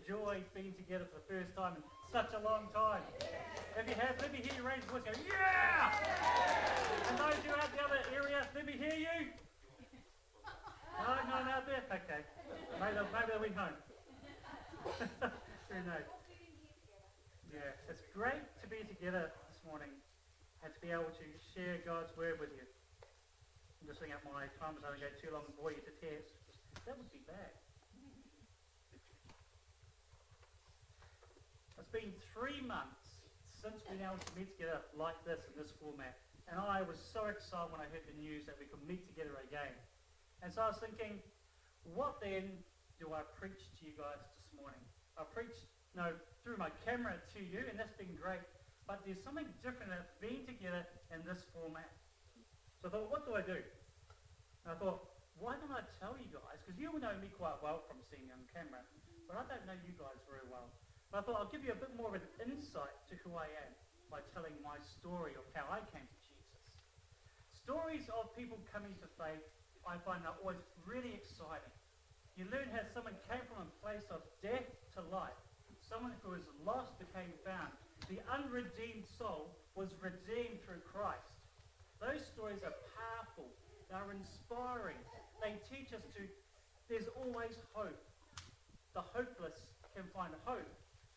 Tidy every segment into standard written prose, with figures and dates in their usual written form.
enjoyed being together for the first time in such a long time? If you have, let me hear you raise your voice and go, yeah! And those who are out the other area, let me hear you. No, none out there? Okay. Maybe they went home. Who knows? Yeah, it's great to be together this morning and to be able to share God's word with you. I'm just thinking my time was only going too long and bore you to tears. That would be bad. It's been 3 months since we've been able to meet together like this in this format. And I was so excited when I heard the news that we could meet together again. And so I was thinking, what then do I preach to you guys this morning? I preached, through my camera to you, and that's been great. But there's something different about being together in this format. So I thought, what do I do? And I thought, why don't I tell you guys? Because you will know me quite well from seeing me on camera, but I don't know you guys very well. But I thought I'll give you a bit more of an insight to who I am by telling my story of how I came to Jesus. Stories of people coming to faith, I find are always really exciting. You learn how someone came from a place of death to life. Someone who was lost became found. The unredeemed soul was redeemed through Christ. Those stories are powerful. They're inspiring. They teach us there's always hope. The hopeless can find hope.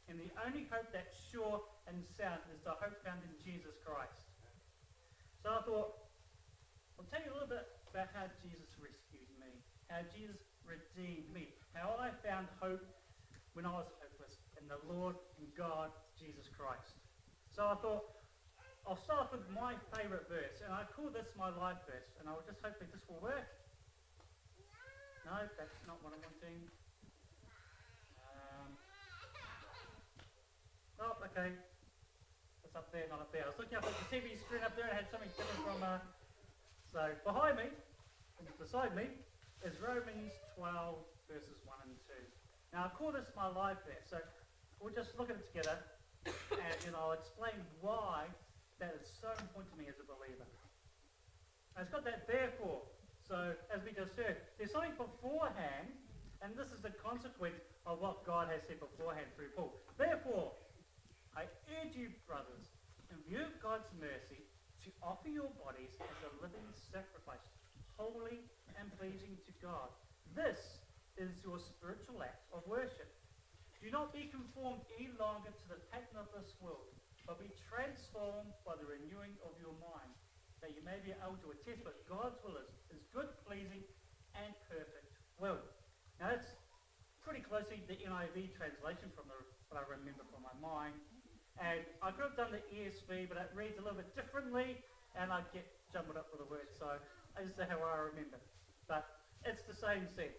And the only hope that's sure and sound is the hope found in Jesus Christ. So I thought, I'll tell you a little bit about how Jesus rescued me, how Jesus redeemed me, how I found hope when I was hopeless in the Lord and God, Jesus Christ. So I thought, I'll start with my favourite verse, and I call this my life verse, and I'll just hope that this will work. No, that's not what I'm wanting. Oh, okay. It's up there, not up there. I was looking up at the TV screen up there and had something different from... So, behind me, and beside me, is Romans 12, verses 1 and 2. Now, I call this my life verse, so we'll just look at it together, and I'll explain why that is so important to me as a believer. Now, it's got that therefore. So, as we just heard, there's something beforehand, and this is the consequence of what God has said beforehand through Paul. Therefore, I urge you, brothers, in view of God's mercy, to offer your bodies as a living sacrifice, holy and pleasing to God. This is your spiritual act of worship. Do not be conformed any longer to the pattern of this world, but be transformed by the renewing of your mind, that you may be able to attest what God's will is good, pleasing, and perfect will. Now that's pretty closely the NIV translation from what I remember from my mind. And I could have done the ESV, but it reads a little bit differently, and I get jumbled up with the words, so this is how I remember. But it's the same sense.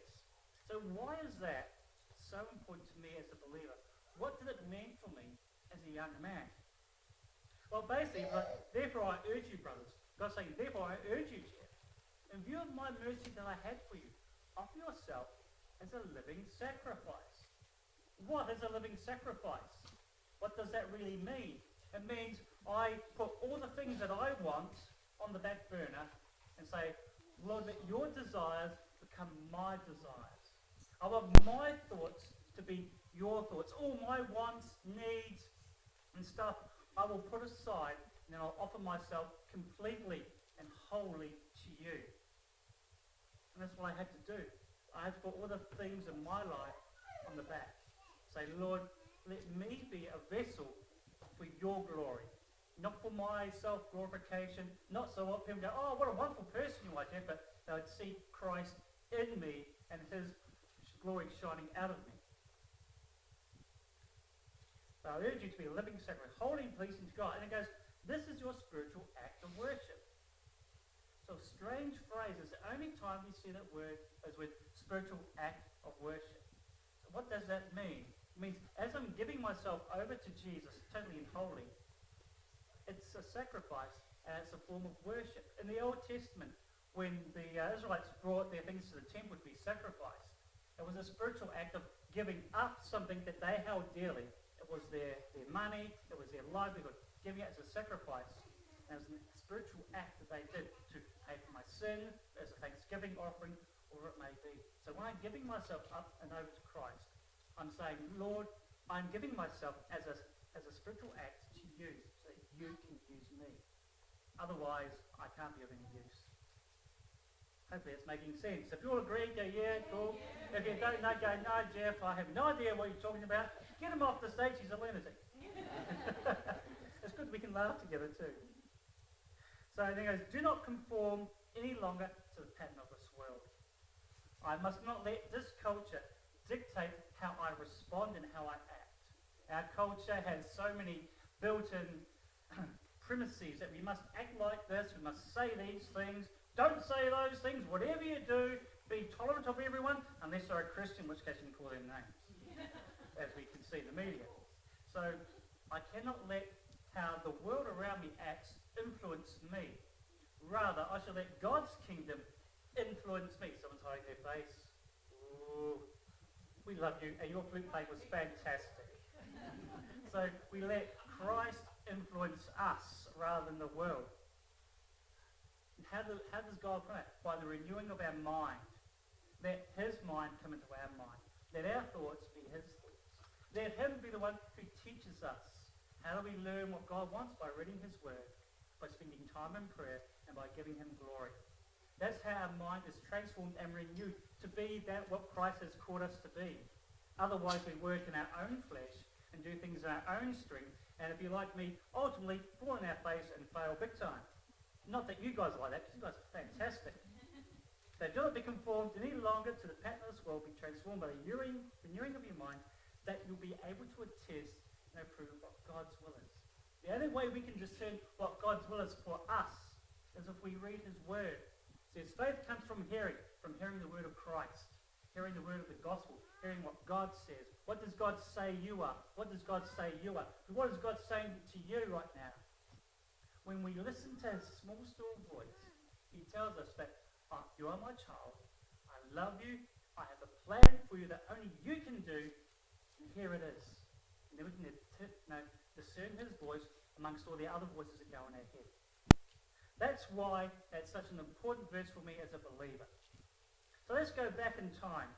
So why is that so important to me as a believer? What did it mean for me as a young man? Well, basically, therefore I urge you, brothers. God's saying, therefore I urge you, Jeff, in view of my mercy that I had for you, offer yourself as a living sacrifice. What is a living sacrifice? What does that really mean? It means I put all the things that I want on the back burner and say, Lord, let your desires become my desires. I want my thoughts to be your thoughts. All my wants, needs, and stuff I will put aside, and then I'll offer myself completely and wholly to you. And that's what I had to do. I had to put all the things in my life on the back. Say, Lord, let me be a vessel for your glory. Not for my self-glorification, not so what people go, oh, what a wonderful person you are, Jeff, but they would see Christ in me and his glory shining out of me. So I urge you to be a living sacrifice, holy and pleasing to God. And it goes, this is your spiritual act of worship. So strange phrase. It's the only time we see that word as with spiritual act of worship. So what does that mean? It means as I'm giving myself over to Jesus, totally and wholly, it's a sacrifice and it's a form of worship. In the Old Testament, when the Israelites brought their things to the temple to be sacrificed, it was a spiritual act of giving up something that they held dearly. It was their money, it was their livelihood, giving it as a sacrifice. And it was a spiritual act that they did to pay for my sin, as a thanksgiving offering, or it may be. So when I'm giving myself up and over to Christ, I'm saying, Lord, I'm giving myself as a spiritual act to you so that you can use me. Otherwise, I can't be of any use. Hopefully it's making sense. If you all agree, go, yeah, cool. If you don't know, go, no, Jeff, I have no idea what you're talking about. Get him off the stage, he's a lunatic. It's good we can laugh together too. So then it goes, do not conform any longer to the pattern of this world. I must not let this culture dictate how I respond and how I act. Our culture has so many built-in premises that we must act like this, we must say these things, don't say those things, whatever you do, be tolerant of everyone, unless they're a Christian, in which case you can call them names, as we can see in the media. So I cannot let how the world around me acts influence me. Rather, I should let God's kingdom influence me. Someone's hiding their face. Ooh, we love you, and your flute play was fantastic. So we let Christ influence us rather than the world. How does God play? By the renewing of our mind. Let his mind come into our mind. Let our thoughts be his thoughts. Let him be the one who teaches us. How do we learn what God wants? By reading his word, by spending time in prayer, and by giving him glory. That's how our mind is transformed and renewed to be that what Christ has called us to be. Otherwise we work in our own flesh and do things in our own strength, and if you're like me, ultimately fall on our face and fail big time. Not that you guys are like that, because you guys are fantastic. So do not be conformed any longer to the pattern of this world, be transformed by the renewing of your mind, that you'll be able to attest and approve what God's will is. The only way we can discern what God's will is for us is if we read his word. It says faith comes from hearing the word of Christ, hearing the word of the gospel, hearing what God says. What does God say you are? What does God say you are? What is God saying to you right now? When we listen to his small, still voice, he tells us that you are my child, I love you, I have a plan for you that only you can do, and here it is. And then we can discern his voice amongst all the other voices that go in our head. That's why that's such an important verse for me as a believer. So let's go back in time,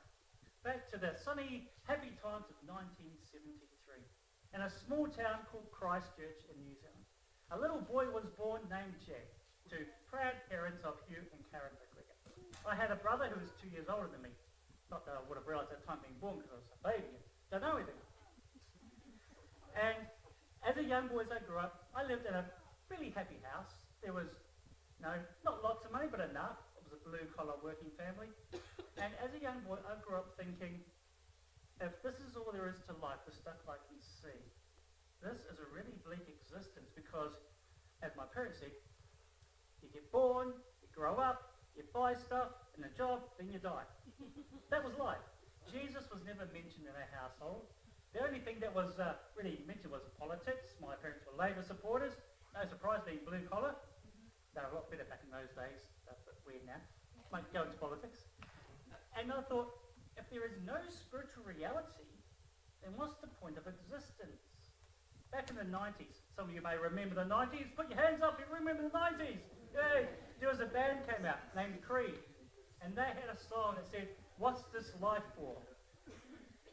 back to the sunny, happy times of 1973, in a small town called Christchurch in New Zealand. A little boy was born named Jack, to proud parents of Hugh and Karen McGregor. I had a brother who was 2 years older than me. Not that I would have realised at the time being born because I was a baby and don't know anything. And as a young boy as I grew up, I lived in a really happy house. There was, not lots of money, but enough. It was a blue-collar working family. And as a young boy, I grew up thinking, if this is all there is to life, the stuff I can see, this is a really bleak existence because, as my parents said, you get born, you grow up, you buy stuff, and a job, then you die. That was life. Jesus was never mentioned in our household. The only thing that was really mentioned was politics. My parents were Labour supporters. No surprise being blue collar. They were a lot better back in those days. They're a bit weird now. Won't go into politics. And I thought, if there is no spiritual reality, then what's the point of existence? Back in the 90s, some of you may remember the 90s. Put your hands up if you remember the 90s. Yay! There was a band came out named Creed, and they had a song that said, "What's this life for?"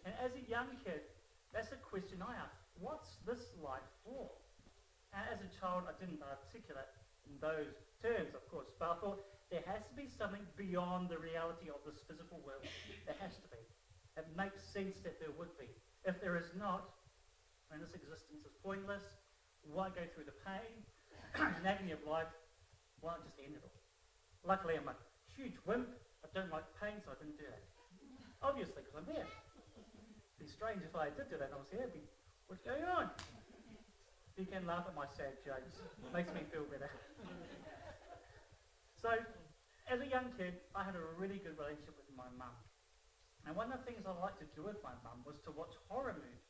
And as a young kid, that's a question I asked. What's this life for? And as a child, I didn't articulate in those terms, of course, but I thought there has to be something beyond the reality of this physical world. There has to be. It makes sense that there would be. If there is not, then this existence is pointless. Why go through the pain and agony of life? Why not just end it all? Luckily, I'm a huge wimp. I don't like pain, so I didn't do that. Obviously, because I'm here. It'd be strange if I did do that and I was here. What's going on? You can laugh at my sad jokes. It makes me feel better. So, as a young kid, I had a really good relationship with my mum. And one of the things I liked to do with my mum was to watch horror movies.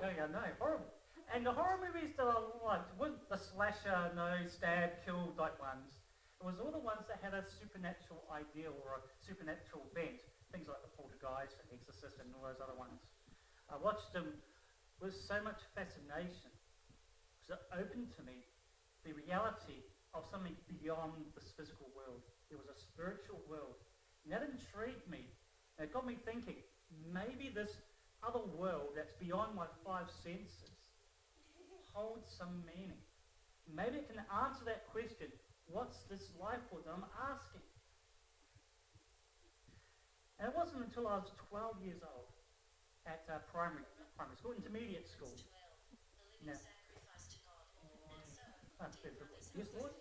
No, horrible. And the horror movies that I liked weren't the slasher, stab, kill type ones. It was all the ones that had a supernatural ideal or a supernatural bent. Things like The Poltergeist and Exorcist and all those other ones. I watched them with so much fascination because it opened to me the reality of something beyond this physical world. There was a spiritual world. And that intrigued me. And it got me thinking, maybe this other world that's beyond my five senses holds some meaning. Maybe it can answer that question, what's this life for that I'm asking? And it wasn't until I was 12 years old at primary school, intermediate school. Now, yes, Lord.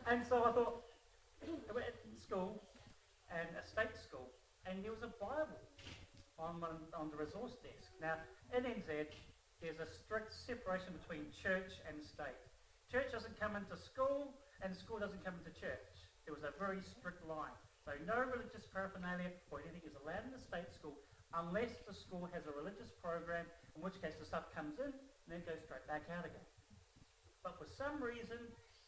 And so I thought, I went to school, and a state school, and there was a Bible on the resource desk. Now, in NZ, there's a strict separation between church and state. Church doesn't come into school, and school doesn't come into church. There was a very strict line. So no religious paraphernalia or anything is allowed in the state school unless the school has a religious program, in which case the stuff comes in and then goes straight back out again. But for some reason,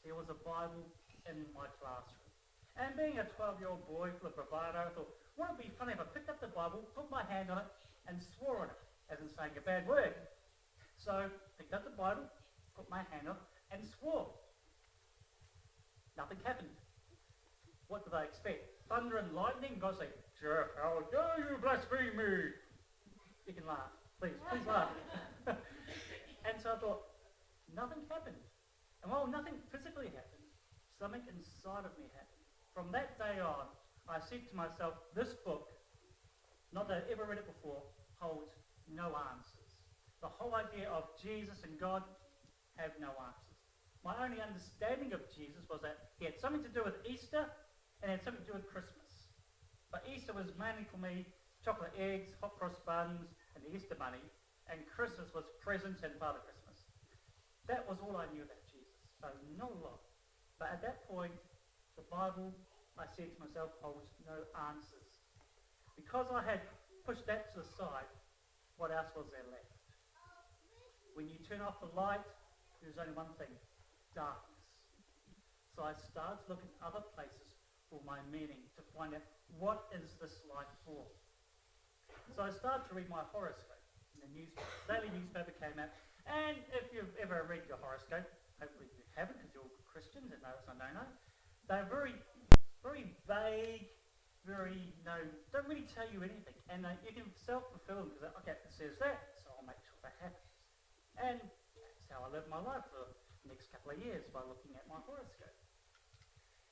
there was a Bible in my classroom. And being a 12-year-old boy full of bravado, I thought, wouldn't it be funny if I picked up the Bible, put my hand on it, and swore on it, as in saying a bad word. So, picked up the Bible, put my hand on it, and swore. Nothing happened. What did I expect? Thunder and lightning? God say, Jeff, how dare you blaspheme me? You can laugh. Please laugh. And so I thought, nothing happened. And while nothing physically happened, something inside of me happened. From that day on, I said to myself, this book, not that I've ever read it before, holds no answers. The whole idea of Jesus and God have no answers. My only understanding of Jesus was that he had something to do with Easter and had something to do with Christmas. But Easter was mainly for me chocolate eggs, hot cross buns, and the Easter bunny, and Christmas was presents and Father Christmas. That was all I knew about Jesus. So not a lot. But at that point, the Bible, I said to myself, holds no answers. Because I had pushed that to the side, what else was there left? When you turn off the light, there's only one thing, darkness. So I started to look at other places for my meaning, to find out what is this life for. So I started to read my horoscope in the newspaper. The daily newspaper came out, and if you've ever read your horoscope, hopefully you haven't because you're all Christians and know it's a no-no, they're very, very vague, don't really tell you anything. And you can self-fulfill them because, okay, it says that, so I'll make sure that happens. And that's how I lived my life for the next couple of years, by looking at my horoscope.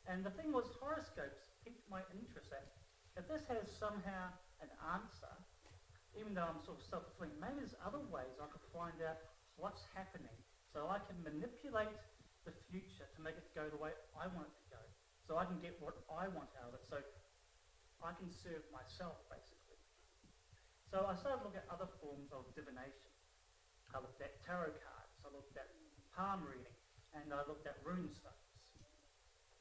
And the thing was, horoscopes piqued my interest that if this has somehow an answer, even though I'm sort of self-fulfilling, maybe there's other ways I could find out what's happening so I can manipulate the future to make it go the way I want it to go. So I can get what I want out of it. So I can serve myself, basically. So I started to look at other forms of divination. I looked at tarot cards, I looked at palm reading, and I looked at rune stones.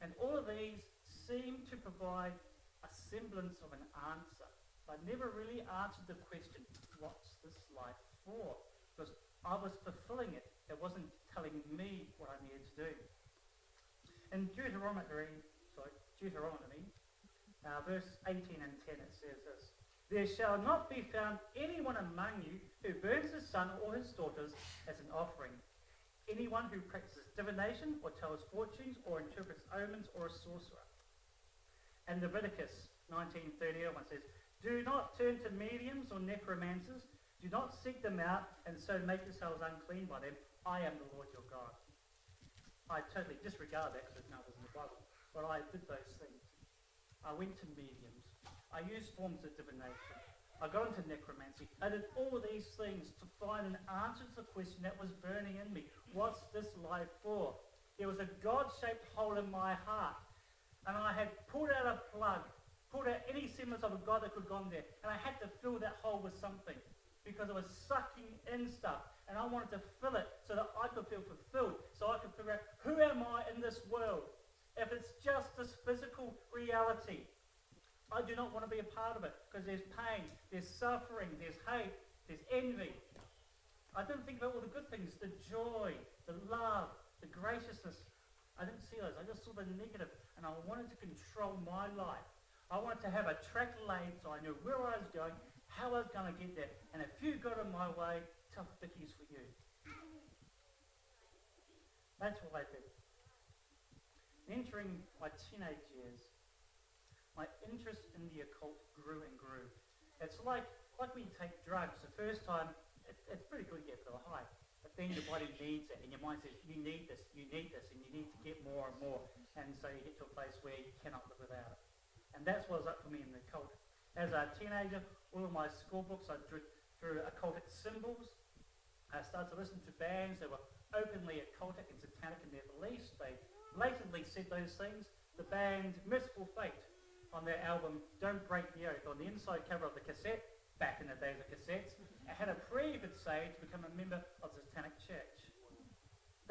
And all of these seem to provide a semblance of an answer, but never really answered the question, what's this life for? Because I was fulfilling it. It wasn't telling me what I needed to do. In Deuteronomy, verse 18 and 10, it says this, there shall not be found anyone among you who burns his son or his daughters as an offering. Anyone who practices divination or tells fortunes or interprets omens or a sorcerer. And Leviticus 19:30 says, do not turn to mediums or necromancers. Do not seek them out and so make yourselves unclean by them. I am the Lord your God. I totally disregard that because it was in the Bible. But I did those things. I went to mediums. I used forms of divination. I got into necromancy. I did all of these things to find an answer to the question that was burning in me. What's this life for? There was a God-shaped hole in my heart. And I had pulled out a plug, pulled out any semblance of a God that could have gone there. And I had to fill that hole with something. Because it was sucking in stuff. And I wanted to fill it so that I could feel fulfilled. So I could figure out, who am I in this world? If it's just this physical reality, I do not want to be a part of it. Because there's pain, there's suffering, there's hate, there's envy. I didn't think about all the good things, the joy, the love, the graciousness. I didn't see those. I just saw the negative. And I wanted to control my life. I wanted to have a track laid so I knew where I was going, how I was going to get there. And if you got in my way, tough dickies for you. That's what I did. Entering my teenage years, my my interest in the occult grew and grew. It's like when you take drugs. The first time, it's pretty good to get a little high. But then your body needs it, and your mind says, you need this, and you need to get more and more. And so you get to a place where you cannot live without it. And that's what was up for me in the occult. As a teenager, all of my school books, I drew occultic symbols. I started to listen to bands that were openly occultic and satanic in their beliefs. They blatantly said those things. The band Merciful Fate, on their album Don't Break the Oath, on the inside cover of the cassette, back in the days of cassettes, it had a prayer you could say to become a member of the Satanic Church.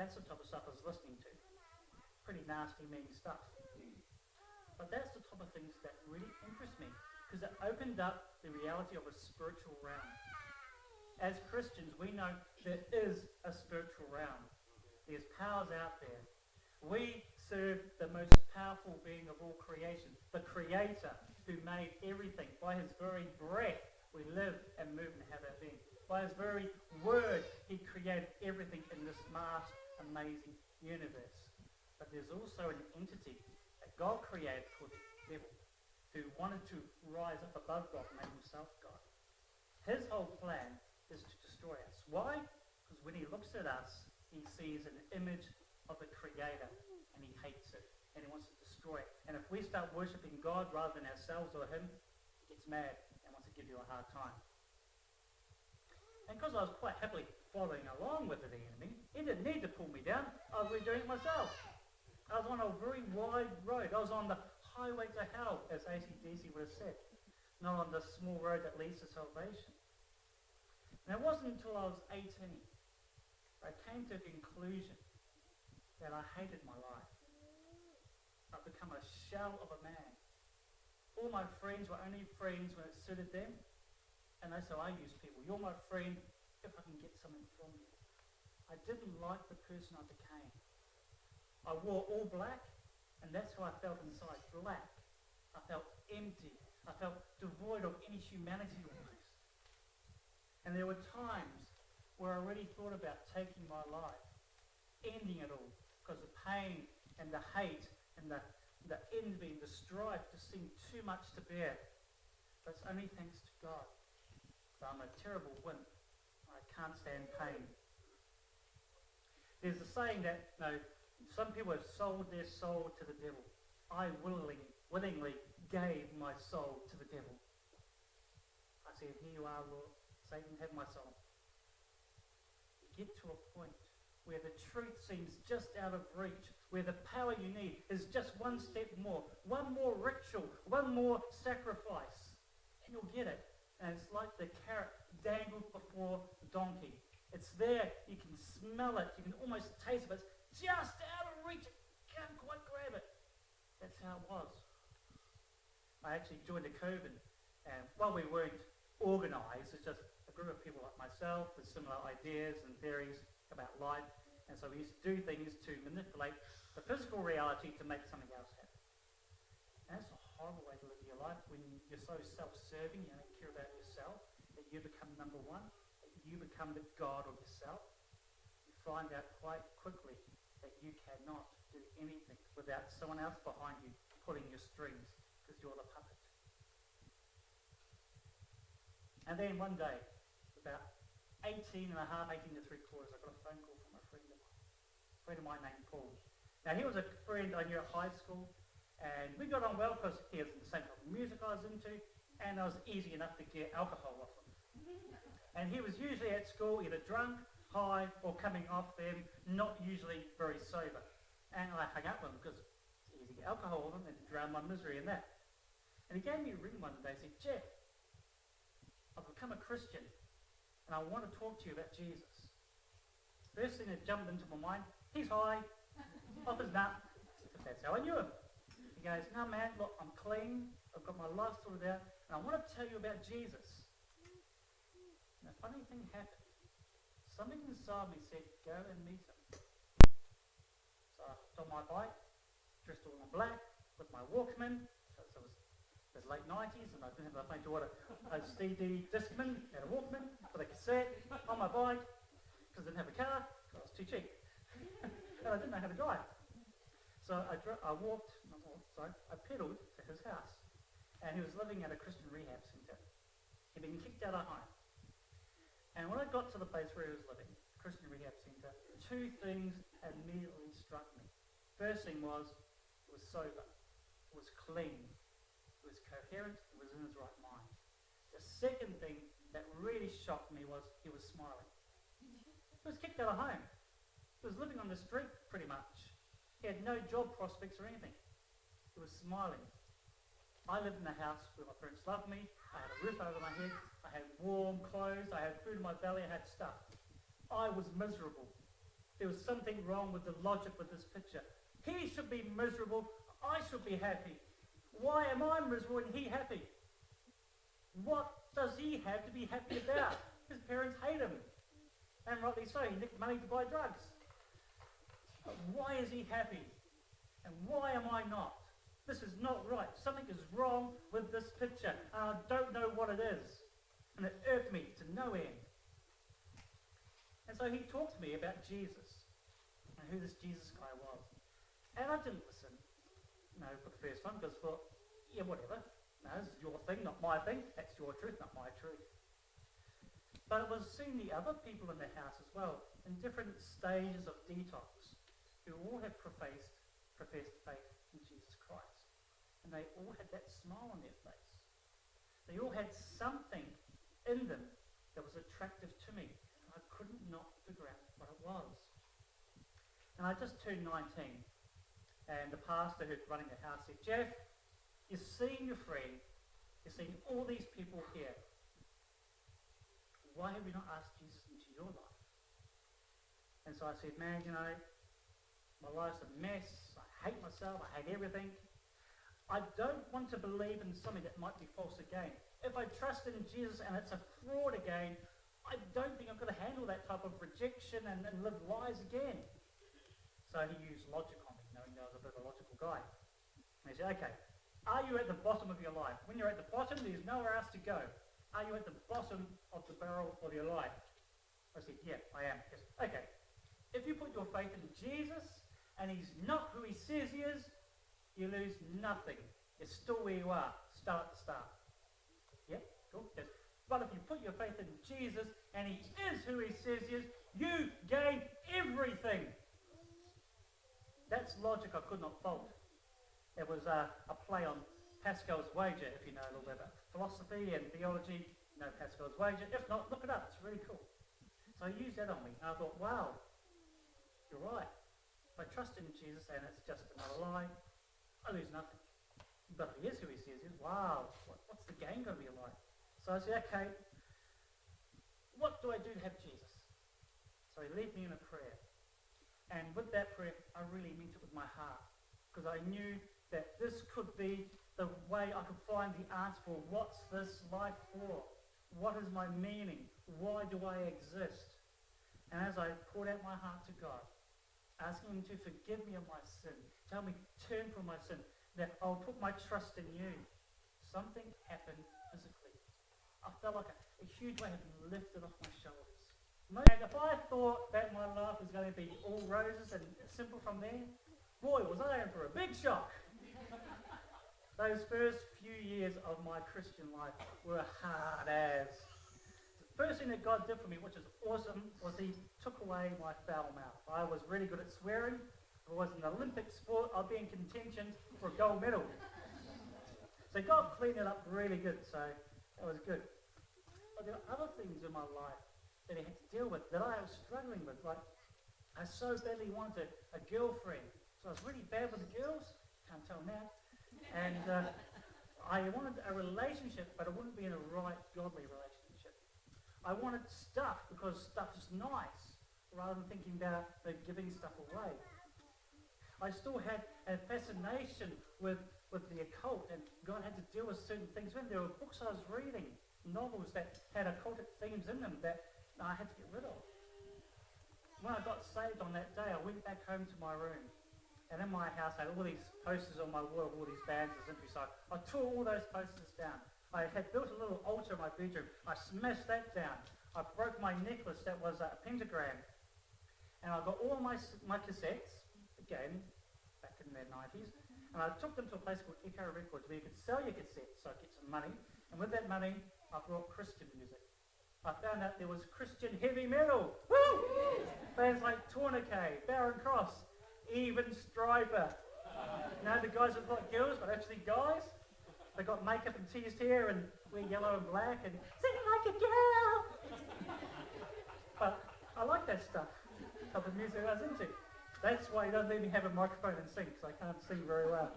That's the type of stuff I was listening to. Pretty nasty, mean stuff. But that's the type of things that really interest me, because it opened up the reality of a spiritual realm. As Christians, we know there is a spiritual realm. There's powers out there. We serve the most powerful being of all creation, the Creator who made everything. By his very breath, we live and move and have our being. By his very word, he created everything in this vast, amazing universe. But there's also an entity that God created called the devil, who wanted to rise up above God and make himself God. His whole plan is to destroy us. Why? Because when he looks at us, he sees an image of the Creator, and he hates it, and he wants to destroy it. And if we start worshipping God rather than ourselves or him, he gets mad and wants to give you a hard time. And because I was quite happily following along with the enemy, he didn't need to pull me down. I was doing it myself. I was on a very wide road. I was on the highway to hell, as AC/DC would have said, not on the small road that leads to salvation. And it wasn't until I was 18 I came to a conclusion that I hated my life. I've become a shell of a man. All my friends were only friends when it suited them, and that's how I use people. You're my friend if I can get something from you. I didn't like the person I became. I wore all black, and that's how I felt inside, black. I felt empty. I felt devoid of any humanity almost. And there were times where I really thought about taking my life, ending it all, because the pain and the hate and the envy and the strife just seemed too much to bear. But it's only thanks to God. I'm a terrible wimp. I can't stand pain. There's a saying that, some people have sold their soul to the devil. I willingly gave my soul to the devil. I said, here you are, Lord. Satan, have my soul. You get to a point where the truth seems just out of reach, where the power you need is just one step more, one more ritual, one more sacrifice, and you'll get it. And it's like the carrot dangled before the donkey. It's there, you can smell it, you can almost taste it, but it's just out of reach, you can't quite grab it. That's how it was. I actually joined a coven, and while we weren't organised, it's just a group of people like myself with similar ideas and theories about life, and so we used to do things to manipulate the physical reality to make something else happen. And that's a horrible way to live your life when you're so self-serving, you don't care about yourself, that you become number one, that you become the god of yourself. You find out quite quickly that you cannot do anything without someone else behind you pulling your strings, because you're the puppet. And then one day, about 18 and a half, 18 to 3/4, I got a phone call from a friend of mine named Paul. Now, he was a friend I knew at high school, and we got on well because he was in the same type of music I was into, and it was easy enough to get alcohol off him. And he was usually at school either drunk, high, or coming off them, not usually very sober. And I hung out with him because it's easy to get alcohol off him and drown my misery in that. And he gave me a ring one day and said, Jeff, I've become a Christian, and I want to talk to you about Jesus. First thing that jumped into my mind, he's high, off his nut. That's how I knew him. He goes, no man, look, I'm clean, I've got my life sorted out, and I want to tell you about Jesus. And a funny thing happened. Something inside me said, go and meet him. So I hopped on my bike, dressed all in black, with my Walkman. So it was late 90s, and I didn't have enough to order a CD Discman and a Walkman with a cassette on my bike, because I didn't have a car, because I was too cheap. And I didn't know how to drive. So I pedalled to his house. and he was living at a Christian rehab centre. He'd been kicked out of home. And when I got to the place where he was living, Christian rehab centre, two things immediately struck me. First thing was, it was sober, it was clean, it was coherent, it was in his right mind. The second thing that really shocked me was he was smiling. He was kicked out of home. He was living on the street pretty much. He had no job prospects or anything. He was smiling. I lived in a house where my parents loved me. I had a roof over my head. I had warm clothes. I had food in my belly. I had stuff. I was miserable. There was something wrong with the logic with this picture. He should be miserable. I should be happy. Why am I miserable and he happy? What does he have to be happy about? His parents hate him. And rightly so. He nicked money to buy drugs. But why is he happy? And why am I not? This is not right. Something is wrong with this picture. And I don't know what it is. And it irked me to no end. And so he talked to me about Jesus and who this Jesus guy was. And I didn't listen, for the first time, because I thought, yeah, whatever. No, this is your thing, not my thing. That's your truth, not my truth. But it was seeing the other people in the house as well, in different stages of detox, who all had professed faith in Jesus Christ. And they all had that smile on their face. They all had something in them that was attractive to me. I couldn't not figure out what it was. And I just turned 19, and the pastor who's running the house said, Jeff, you're seeing your friend, you're seeing all these people here. Why have you not asked Jesus into your life? And so I said, man, my life's a mess. I hate myself. I hate everything. I don't want to believe in something that might be false again. If I trust in Jesus and it's a fraud again, I don't think I'm going to handle that type of rejection and live lies again. So he used logic on me, knowing I was a bit of a logical guy. And he said, okay, are you at the bottom of your life? When you're at the bottom, there's nowhere else to go. Are you at the bottom of the barrel of your life? I said, yeah, I am. He said, okay, if you put your faith in Jesus and he's not who he says he is, you lose nothing. You're still where you are. Start at the start. Yeah, cool. Yes. But if you put your faith in Jesus and he is who he says he is, you gain everything. That's logic I could not fault. It was a play on Pascal's wager, if you know a little bit about philosophy and theology. You know Pascal's wager. If not, look it up. It's really cool. So I used that on me. And I thought, wow, you're right. If I trust in Jesus and it's just another lie, I lose nothing. But if he is who he says he is, wow, what's the game going to be like? So I said, okay, what do I do to have Jesus? So he led me in a prayer. And with that prayer, I really meant it with my heart. Because I knew that this could be the way I could find the answer for what's this life for? What is my meaning? Why do I exist? And as I poured out my heart to God, asking him to forgive me of my sin, tell me, turn from my sin, that I'll put my trust in you, something happened physically. I felt like a huge weight had been lifted off my shoulders. And if I thought that my life was going to be all roses and simple from there, boy, was I in for a big shock. Those first few years of my Christian life were hard as. The first thing that God did for me, which is awesome, was he took away my foul mouth. I was really good at swearing. If it was an Olympic sport, I'd be in contention for a gold medal. So God cleaned it up really good, so that was good. But there are other things in my life that he had to deal with, that I was struggling with. Like, I so badly wanted a girlfriend. So I was really bad with the girls. Can't tell now. And I wanted a relationship, but it wouldn't be in a right, godly relationship. I wanted stuff because stuff is nice, rather than thinking about giving stuff away. I still had a fascination with the occult, and God had to deal with certain things. When there were books I was reading, novels that had occultic themes in them that I had to get rid of. When I got saved on that day, I went back home to my room. And in my house, I had all these posters on my wall of all these bands and simply so I tore all those posters down. I had built a little altar in my bedroom. I smashed that down. I broke my necklace that was a pentagram. And I got all my cassettes, again, back in the 90s, And I took them to a place called Echo Records where you could sell your cassettes so I'd get some money. And with that money, I brought Christian music. I found out there was Christian heavy metal. Woo! Bands like Tourniquet, Barren Cross, even Striper. You know, the guys that look like girls, but actually guys. They got makeup and teased hair and wear yellow and black and sing like a girl. But I like that stuff, type of music I was into. That's why he doesn't let me have a microphone and sing, because I can't sing very well.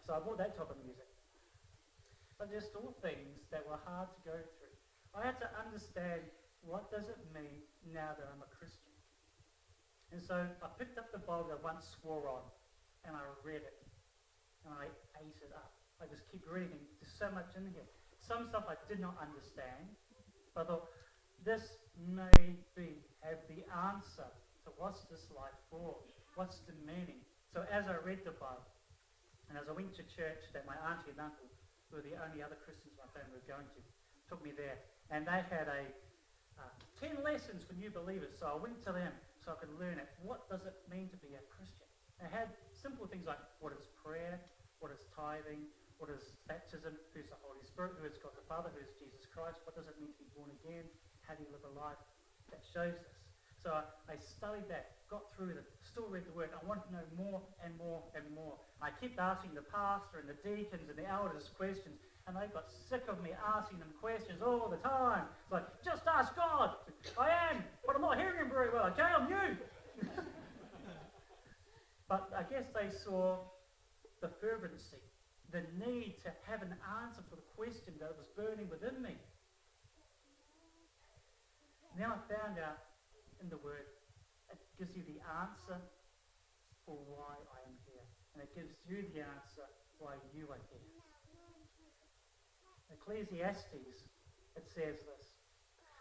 So I bought that type of music. But they're still things that were hard to go through. I had to understand, what does it mean now that I'm a Christian? And so I picked up the Bible I once swore on, and I read it, and I ate it up. I just keep reading. There's so much in here. Some stuff I did not understand, but I thought, this may have the answer to what's this life for? What's the meaning? So as I read the Bible, and as I went to church that my auntie and uncle, who were the only other Christians my family were going to, took me there, and they had 10 lessons for new believers. So I went to them so I could learn it. What does it mean to be a Christian? They had simple things like, what is prayer? What is tithing? What is baptism? Who's the Holy Spirit? Who is God the Father? Who is Jesus Christ? What does it mean to be born again? How do you live a life that shows this? So I studied that, got through it, still read the Word. I wanted to know more and more and more. I kept asking the pastor and the deacons and the elders questions, and they got sick of me asking them questions all the time. It's like, just ask God. I am, but I'm not hearing him very well. Okay, I'm new. But I guess they saw the fervency, the need to have an answer for the question that was burning within me. Then I found out in the Word, it gives you the answer for why I am here. And it gives you the answer why you are here. Ecclesiastes, it says this: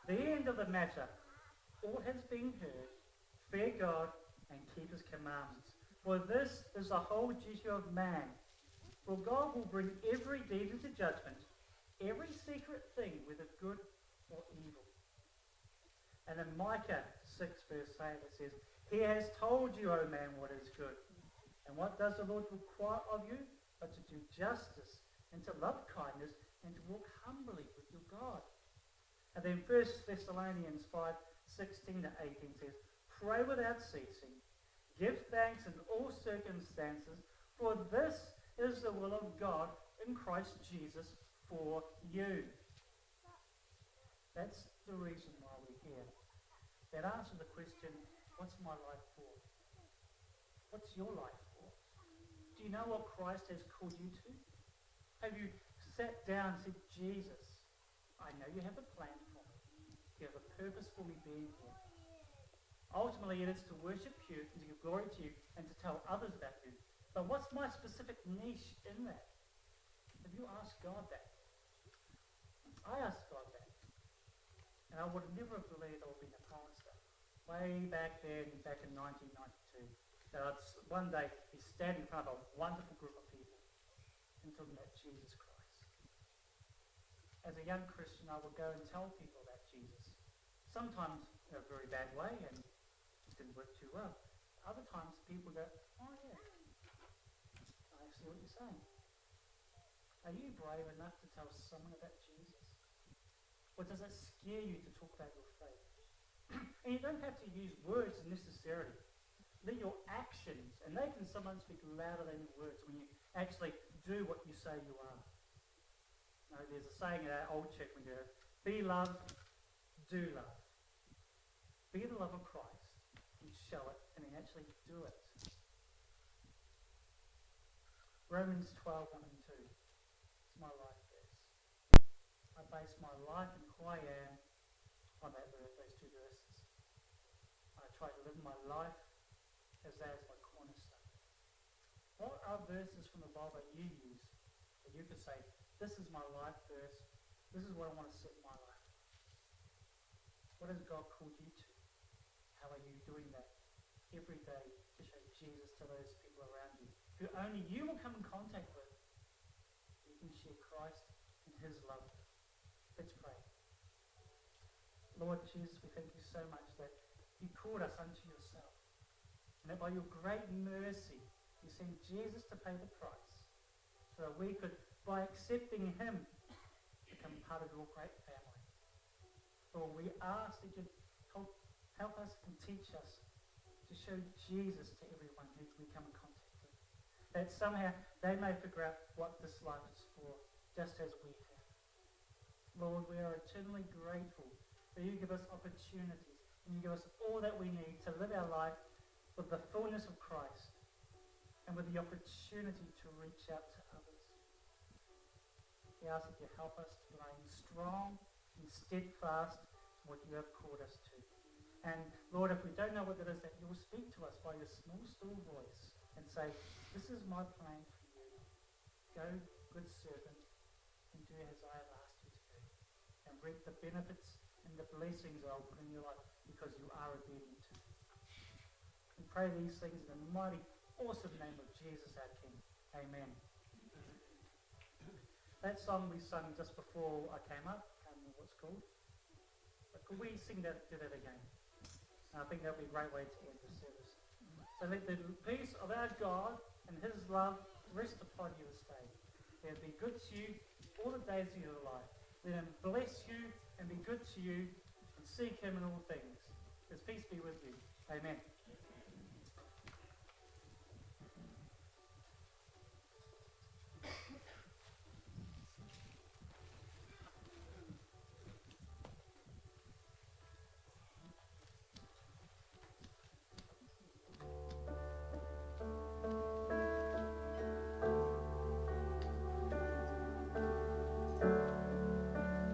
the end of the matter, all has been heard, fear God and keep his commandments. For this is the whole duty of man. For God will bring every deed into judgment, every secret thing, whether good or evil. And in Micah 6 verse 8 it says, he has told you, O man, what is good. And what does the Lord require of you? But to do justice, and to love kindness, and to walk humbly with your God. And then 1 Thessalonians 5:16 to 18 says, pray without ceasing, give thanks in all circumstances, for this is the will of God in Christ Jesus for you. That's the reason why we're here. That answers the question, what's my life for? What's your life for? Do you know what Christ has called you to? Have you sat down and said, Jesus, I know you have a plan for me. You have a purpose for me being here. Ultimately, it is to worship you and to give glory to you and to tell others about you. But what's my specific niche in that? Have you asked God that? I asked God that. And I would never have believed I would be a pastor. Way back then, back in 1992, that I'd one day be standing in front of a wonderful group of people and talking about Jesus Christ. As a young Christian, I would go and tell people about Jesus. Sometimes in a very bad way, and it didn't work too well. Other times, people go, oh yeah, I see what you're saying. Are you brave enough to tell someone about Jesus? Or does it scare you to talk about your faith? And you don't have to use words necessarily. They're your actions, and they can sometimes speak louder than your words when you actually do what you say you are. You know, there's a saying in our old church we go, be love, do love. Be the love of Christ and show it, and then actually do it. Romans 12:1 and 2. It's my life verse. I base my life and who I am on those two verses. I try to live my life as that is my cornerstone. What are verses from the Bible that you use that you could say, this is my life verse, this is what I want to set my life? What has God called you to? How are you doing that every day to show Jesus to those people around you who only you will come in contact with? You can share Christ and his love. Let's pray. Lord Jesus, we thank you so much that you called us unto yourself. And that by your great mercy, You sent Jesus to pay the price so that we could, by accepting him, become part of your great family. Lord, we ask that you help us and teach us to show Jesus to everyone who we come in contact with. That somehow they may figure out what this life is for, just as we have. Lord, we are eternally grateful that you give us opportunities and you give us all that we need to live our life with the fullness of Christ and with the opportunity to reach out to others. We ask that you help us to remain strong and steadfast in what you have called us to. And Lord, if we don't know what that is, that you'll speak to us by your small, still voice and say, this is my plan for you. Go, good servant, and do as I have asked you to do. And reap the benefits and the blessings that I'll put in your life because you are obedient to me. We pray these things in the mighty, awesome name of Jesus our King. Amen. That song we sung just before I came up, I can't remember what it's called. But could we sing that, do that again? I think that would be a great way to end the service. So let the peace of our God and his love rest upon you this day. Let it be good to you all the days of your life. Let him bless you and be good to you and seek him in all things. His peace be with you. Amen.